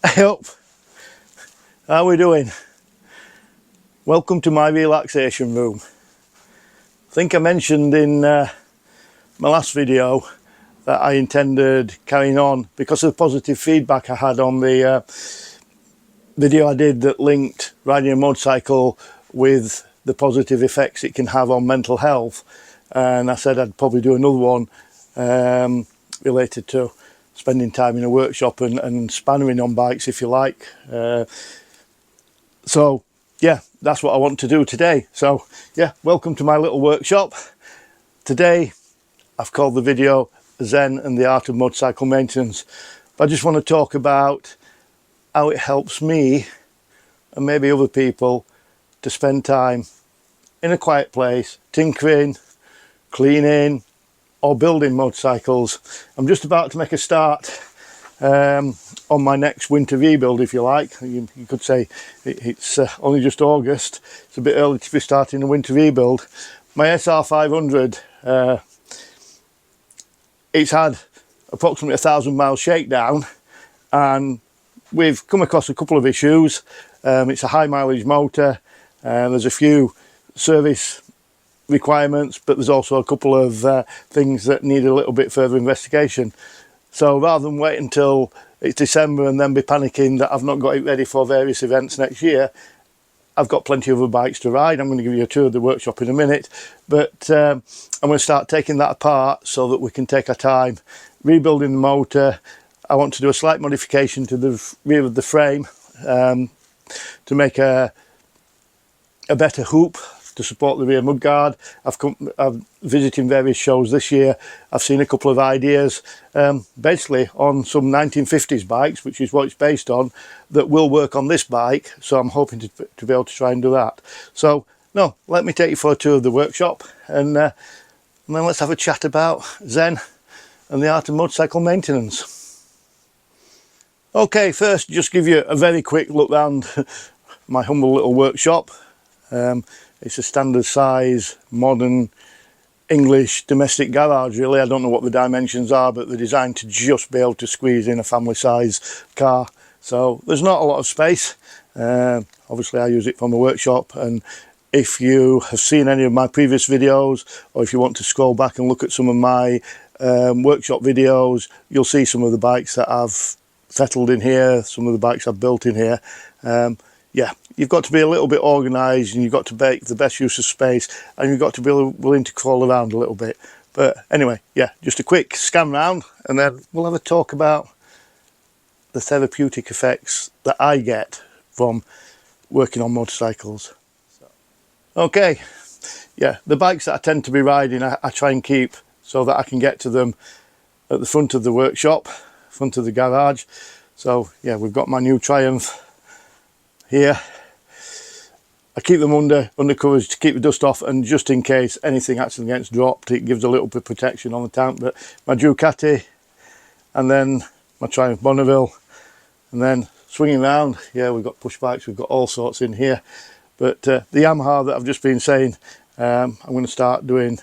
Hey up, how are we doing? Welcome to my relaxation room. I think I mentioned in my last video that I intended carrying on because of the positive feedback I had on the video I did that linked riding a motorcycle with the positive effects it can have on mental health, and I said I'd probably do another one related to spending time in a workshop and spannering on bikes, if you like. So yeah, that's what I want to do today. So yeah, welcome to my little workshop. Today I've called the video Zen and the Art of Motorcycle Maintenance. I just want to talk about how it helps me and maybe other people to spend time in a quiet place, tinkering, cleaning or building motorcycles. I'm just about to make a start on my next winter rebuild, if you like. You could say it's only just August. It's a bit early to be starting a winter rebuild. My SR500, it's had approximately 1,000 miles shakedown, and we've come across a couple of issues. It's a high mileage motor. There's a few service requirements, but there's also a couple of things that need a little bit further investigation. So rather than wait until it's December and then be panicking that I've not got it ready for various events next year, I've got plenty of other bikes to ride. I'm going to give you a tour of the workshop in a minute, but I'm going to start taking that apart so that we can take our time rebuilding the motor. I want to do a slight modification to the rear of the frame to make a better hoop to support the rear mudguard. I've visiting various shows this year. I've seen a couple of ideas basically on some 1950s bikes, which is what it's based on, that will work on this bike. So I'm hoping to be able to try and do that. So no, let me take you for a tour of the workshop, and then let's have a chat about Zen and the art of motorcycle maintenance. Okay, first just give you a very quick look round my humble little workshop. It's a standard size, modern, English domestic garage really. I don't know what the dimensions are, but they're designed to just be able to squeeze in a family size car. So there's not a lot of space. Obviously I use it for my workshop, and if you have seen any of my previous videos, or if you want to scroll back and look at some of my workshop videos, you'll see some of the bikes that I've settled in here, some of the bikes I've built in here. Yeah, you've got to be a little bit organised, and you've got to make the best use of space, and you've got to be willing to crawl around a little bit. But anyway, yeah, just a quick scan round, and then we'll have a talk about the therapeutic effects that I get from working on motorcycles. Okay, yeah, the bikes that I tend to be riding, I try and keep so that I can get to them at the front of the workshop, front of the garage. So yeah, we've got my new Triumph here. I keep them under covers to keep the dust off, and just in case anything actually gets dropped, it gives a little bit of protection on the tank. But my Ducati, and then my Triumph Bonneville, and then swinging around, yeah, we've got push bikes, we've got all sorts in here. But the Yamaha that I've just been saying, I'm going to start doing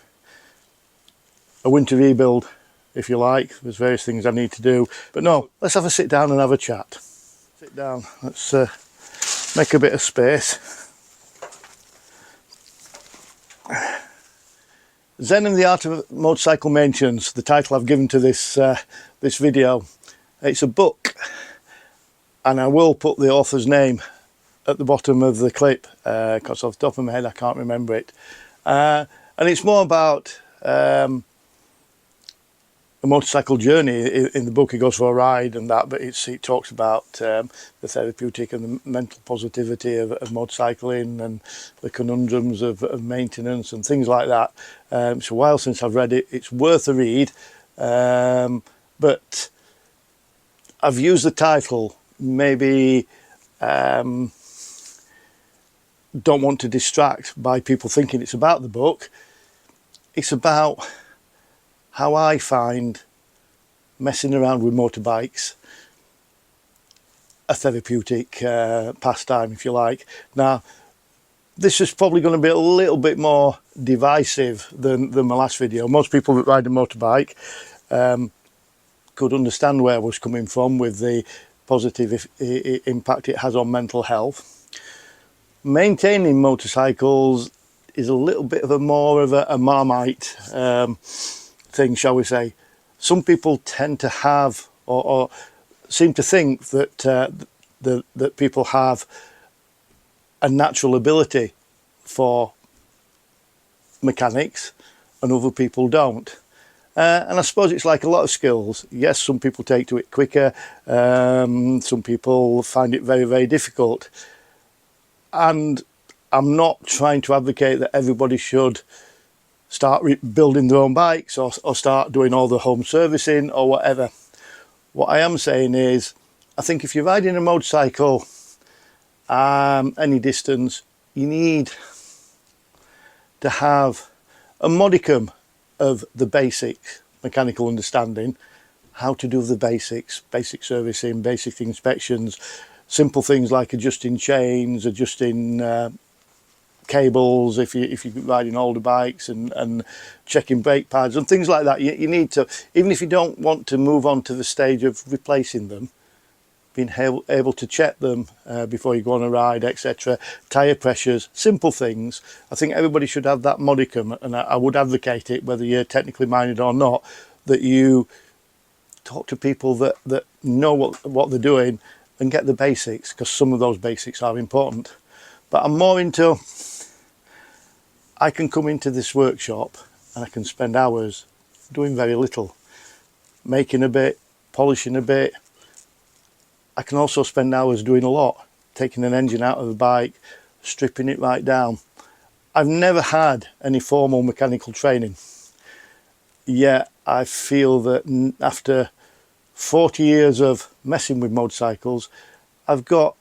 a winter rebuild, if you like. There's various things I need to do, but no, let's have a sit down and have a chat. Sit down, let's make a bit of space. Zen and the Art of Motorcycle Maintenance, the title I've given to this this video. It's a book, and I will put the author's name at the bottom of the clip because off the top of my head I can't remember it. And it's more about a motorcycle journey. In the book he goes for a ride and that, but it talks about the therapeutic and the mental positivity of motorcycling, and the conundrums of maintenance and things like that. It's a while since I've read it. It's worth a read, but I've used the title maybe don't want to distract by people thinking it's about the book. It's about how I find messing around with motorbikes a therapeutic pastime, if you like. Now, this is probably going to be a little bit more divisive than my last video. Most people that ride a motorbike could understand where I was coming from with the positive impact it has on mental health. Maintaining motorcycles is a little bit of a Marmite thing, shall we say. Some people tend to have or seem to think that that people have a natural ability for mechanics and other people don't. And I suppose it's like a lot of skills. Yes, some people take to it quicker, some people find it very, very difficult. And I'm not trying to advocate that everybody should start building their own bikes or start doing all the home servicing or whatever. What I am saying is, I think if you're riding a motorcycle any distance, you need to have a modicum of the basic mechanical understanding, how to do the basics, basic servicing, basic inspections, simple things like adjusting chains, adjusting cables if you're riding older bikes, and checking brake pads and things like that. You need to, even if you don't want to move on to the stage of replacing them, being able to check them before you go on a ride, etc. Tyre pressures, simple things. I think everybody should have that modicum, and I would advocate it, whether you're technically minded or not, that you talk to people that know what they're doing and get the basics, because some of those basics are important. But I'm more into, I can come into this workshop and I can spend hours doing very little, making a bit, polishing a bit. I can also spend hours doing a lot, taking an engine out of the bike, stripping it right down. I've never had any formal mechanical training, yet I feel that after 40 years of messing with motorcycles, I've got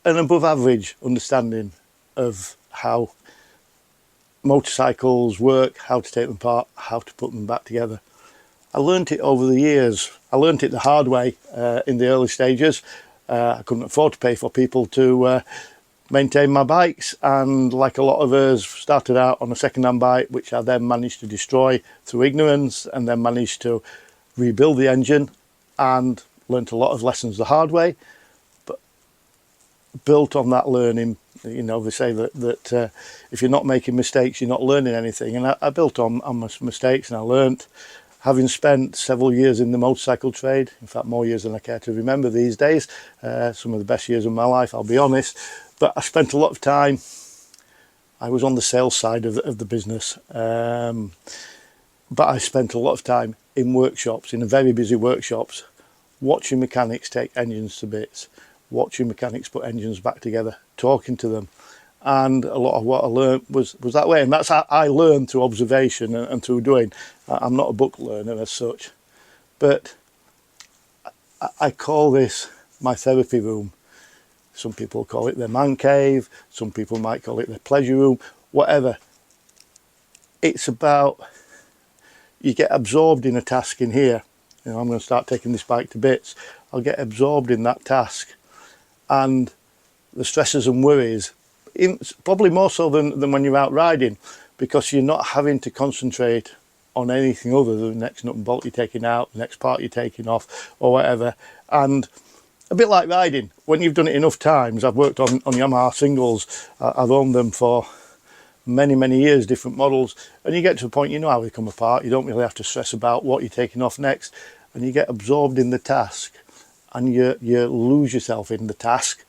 an above average understanding of how motorcycles work, how to take them apart, how to put them back together. I learnt it over the years. I learnt it the hard way in the early stages. I couldn't afford to pay for people to maintain my bikes, and like a lot of us, started out on a second-hand bike, which I then managed to destroy through ignorance, and then managed to rebuild the engine and learnt a lot of lessons the hard way. But built on that learning, you know, they say that if you're not making mistakes, you're not learning anything. And I built on my mistakes, and I learnt. Having spent several years in the motorcycle trade, in fact more years than I care to remember these days, some of the best years of my life, I'll be honest, but I spent a lot of time, I was on the sales side of the business, but I spent a lot of time in workshops, in very busy workshops, watching mechanics take engines to bits, watching mechanics put engines back together, talking to them. And a lot of what I learned was that way, and that's how I learned, through observation and through doing. I'm not a book learner as such, but I call this my therapy room. Some people call it their man cave, some people might call it their pleasure room, whatever. It's about, you get absorbed in a task in here. You know, I'm going to start taking this bike to bits. I'll get absorbed in that task, and the stresses and worries, probably more so than when you're out riding, because you're not having to concentrate on anything other than the next nut and bolt you're taking out, the next part you're taking off, or whatever. And a bit like riding, when you've done it enough times, I've worked on Yamaha singles, I've owned them for many years, different models, and you get to a point, you know how they come apart, you don't really have to stress about what you're taking off next, and you get absorbed in the task, and you lose yourself in the task,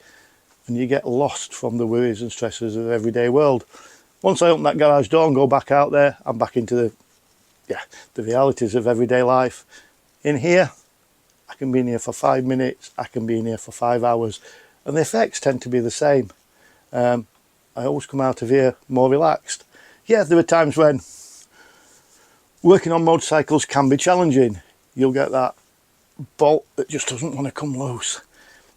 and you get lost from the worries and stresses of the everyday world. Once I open that garage door and go back out there, I'm back into the realities of everyday life. In here, I can be in here for 5 minutes, I can be in here for 5 hours, and the effects tend to be the same. I always come out of here more relaxed. Yeah, there are times when working on motorcycles can be challenging. You'll get that bolt that just doesn't want to come loose.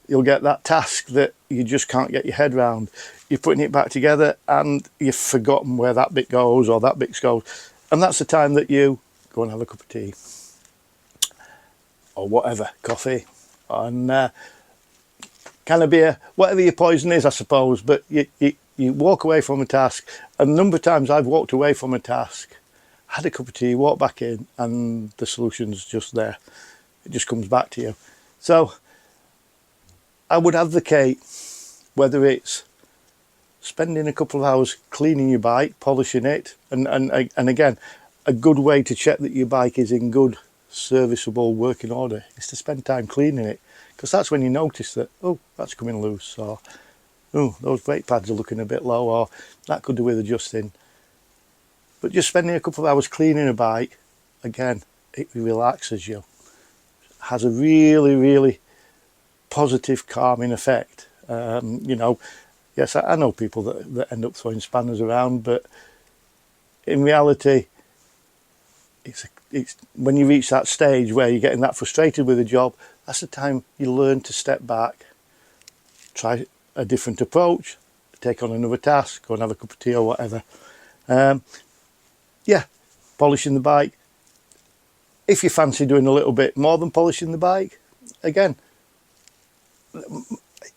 You'll get that task that you just can't get your head round. You're putting it back together and you've forgotten where that bit goes or that bit goes. And that's the time that you go and have a cup of tea or whatever, coffee, and can of beer, whatever your poison is, I suppose. But you walk away from a task, and a number of times I've walked away from a task, had a cup of tea, walked back in, and the solution's just there. It just comes back to you. So I would advocate, whether it's spending a couple of hours cleaning your bike, polishing it, and again, a good way to check that your bike is in good, serviceable working order is to spend time cleaning it, because that's when you notice that, oh, that's coming loose, or oh, those brake pads are looking a bit low, or that could do with adjusting. But just spending a couple of hours cleaning a bike, again, it relaxes you. Has a really, really positive, calming effect. You know, yes, I know people that end up throwing spanners around, but in reality, it's when you reach that stage where you're getting that frustrated with a job, that's the time you learn to step back, try a different approach, take on another task, go and have a cup of tea or whatever. Yeah, polishing the bike. If you fancy doing a little bit more than polishing the bike, again,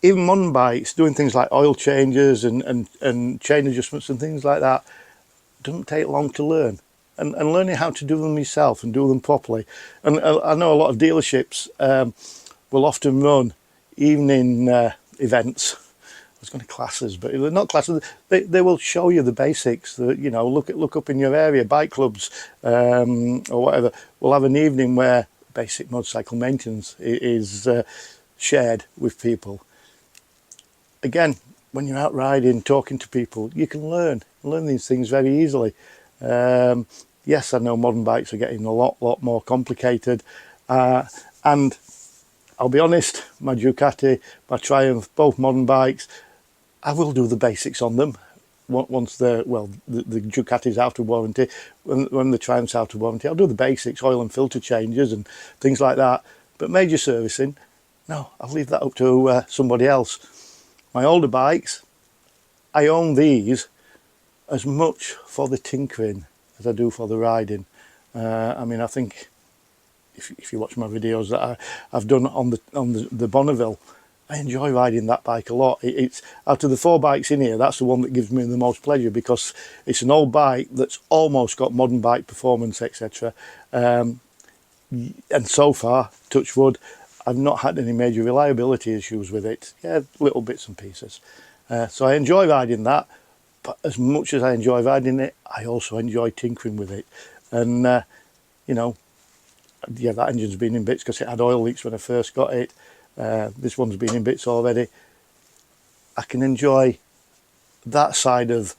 even modern bikes, doing things like oil changes and chain adjustments and things like that, doesn't take long to learn. And learning how to do them yourself and do them properly. And I know a lot of dealerships will often run evening events. I was going to classes, but they're not classes. They will show you the basics. You know, look up in your area, bike clubs or whatever. We'll have an evening where basic motorcycle maintenance is shared with people. Again, when you're out riding, talking to people, you can learn these things very easily. Yes, I know modern bikes are getting a lot more complicated, and I'll be honest, my Ducati, my Triumph, both modern bikes, I will do the basics on them once the Ducati's out of warranty. When the Triumph's out of warranty, I'll do the basics, oil and filter changes and things like that. But major servicing, no, I'll leave that up to somebody else. My older bikes, I own these as much for the tinkering as I do for the riding. I mean, I think if you watch my videos that I've done on the Bonneville, I enjoy riding that bike a lot. It's out of the 4 bikes in here, that's the one that gives me the most pleasure, because it's an old bike that's almost got modern bike performance, etc. And so far, touch wood, I've not had any major reliability issues with it. Yeah, little bits and pieces. So I enjoy riding that, but as much as I enjoy riding it, I also enjoy tinkering with it. And you know, yeah, that engine's been in bits because it had oil leaks when I first got it. This one's been in bits already. I can enjoy that side of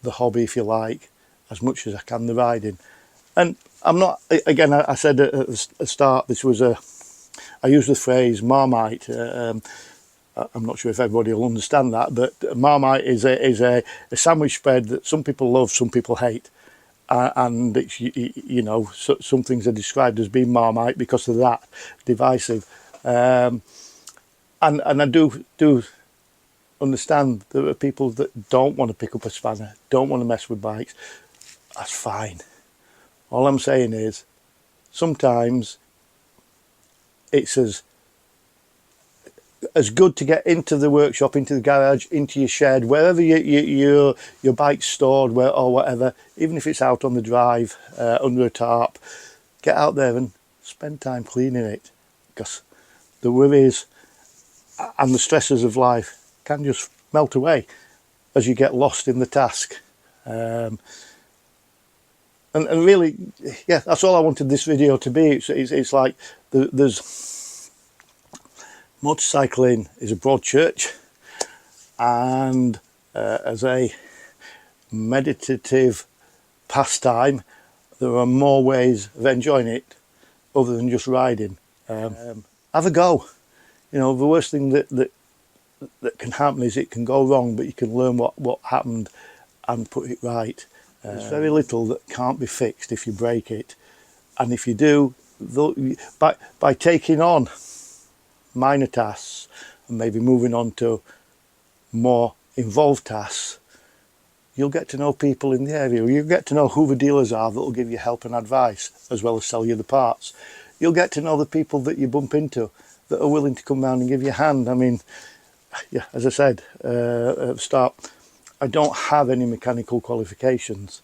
the hobby, if you like, as much as I can the riding. And I'm not, again, I said at the start, this was I use the phrase Marmite. I'm not sure if everybody will understand that, but Marmite is a sandwich spread that some people love, some people hate. And it's, you know, some things are described as being Marmite because of that, divisive. And I do understand there are people that don't want to pick up a spanner, don't want to mess with bikes. That's fine. All I'm saying is, sometimes it's as good to get into the workshop, into the garage, into your shed, wherever your bike's stored, or whatever, even if it's out on the drive, under a tarp, get out there and spend time cleaning it, because the worries and the stresses of life can just melt away as you get lost in the task. And really, yeah, that's all I wanted this video to be. It's like there's motorcycling is a broad church, and as a meditative pastime, there are more ways of enjoying it other than just riding. Have a go. You know, the worst thing that can happen is it can go wrong, but you can learn what happened and put it right. There's very little that can't be fixed if you break it, and if you do, by taking on minor tasks and maybe moving on to more involved tasks, you'll get to know people in the area. You'll get to know who the dealers are that will give you help and advice as well as sell you the parts. You'll get to know the people that you bump into that are willing to come round and give you a hand. I mean, yeah, as I said at the start, I don't have any mechanical qualifications,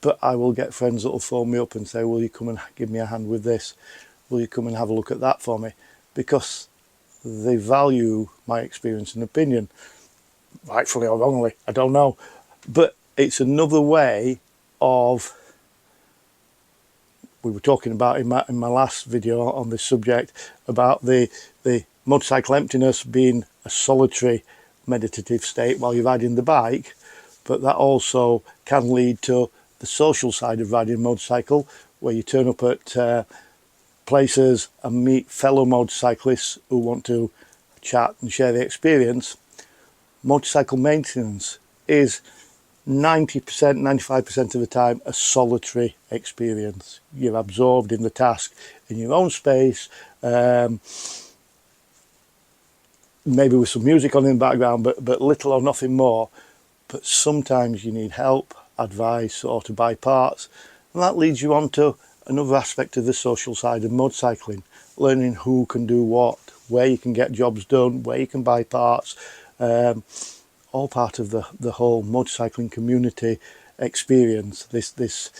but I will get friends that will phone me up and say, will you come and give me a hand with this? Will you come and have a look at that for me? Because they value my experience and opinion, rightfully or wrongly, I don't know, but it's another way of, we were talking about in my last video on this subject about the motorcycle emptiness being a solitary meditative state while you're riding the bike, but that also can lead to the social side of riding a motorcycle, where you turn up at places and meet fellow motorcyclists who want to chat and share the experience. Motorcycle maintenance is 90%, 95% of the time a solitary experience. You're absorbed in the task in your own space, maybe with some music on in the background, but little or nothing more. But sometimes you need help, advice, or to buy parts, and that leads you on to another aspect of the social side of motorcycling, learning who can do what, where you can get jobs done, where you can buy parts, all part of the whole motorcycling community experience. This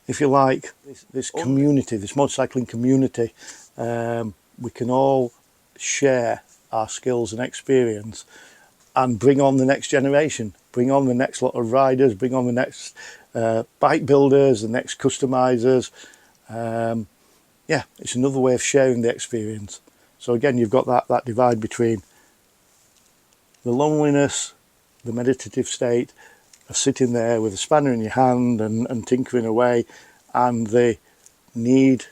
if you like, this community, this motorcycling community, we can all share our skills and experience and bring on the next generation, bring on the next lot of riders, bring on the next bike builders, the next customizers. Yeah, it's another way of sharing the experience. So again, you've got that divide between the loneliness, the meditative state of sitting there with a spanner in your hand and tinkering away, and the need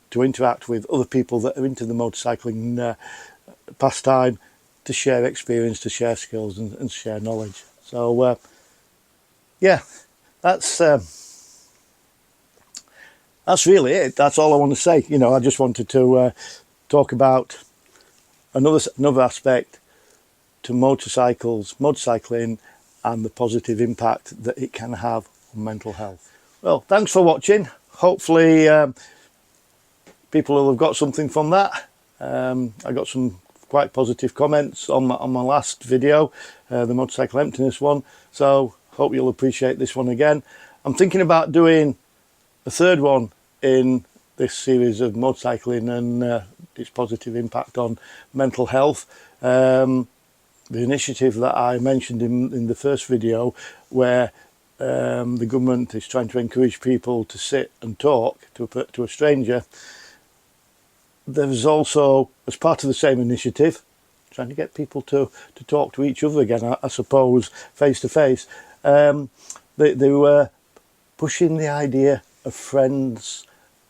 to interact with other people that are into the motorcycling pastime, to share experience, to share skills and share knowledge. So yeah, that's really it. That's all I want to say. You know, I just wanted to talk about another aspect to motorcycles, motorcycling, and the positive impact that it can have on mental health. Well, thanks for watching. Hopefully people will have got something from that. I got some quite positive comments on my last video, the motorcycle emptiness one, so hope you'll appreciate this one again. I'm thinking about doing a third one in this series of motorcycling and its positive impact on mental health. The initiative that I mentioned in the first video, where the government is trying to encourage people to sit and talk to a stranger. There's also, as part of the same initiative, trying to get people to talk to each other again, I suppose, face to face. They were pushing the idea of friends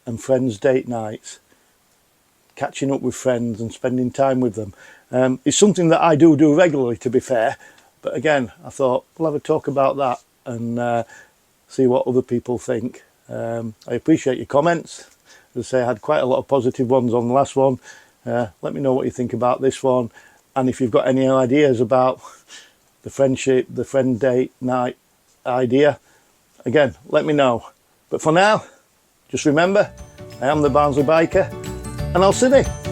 and friends date nights, catching up with friends and spending time with them. It's something that I do regularly, to be fair, but again, I thought we'll have a talk about that and see what other people think. I appreciate your comments. As I say, I had quite a lot of positive ones on the last one. Let me know what you think about this one, and if you've got any ideas about the friendship, the friend date night idea, again, let me know. But for now, just remember, I am the Barnsley biker, and I'll see you.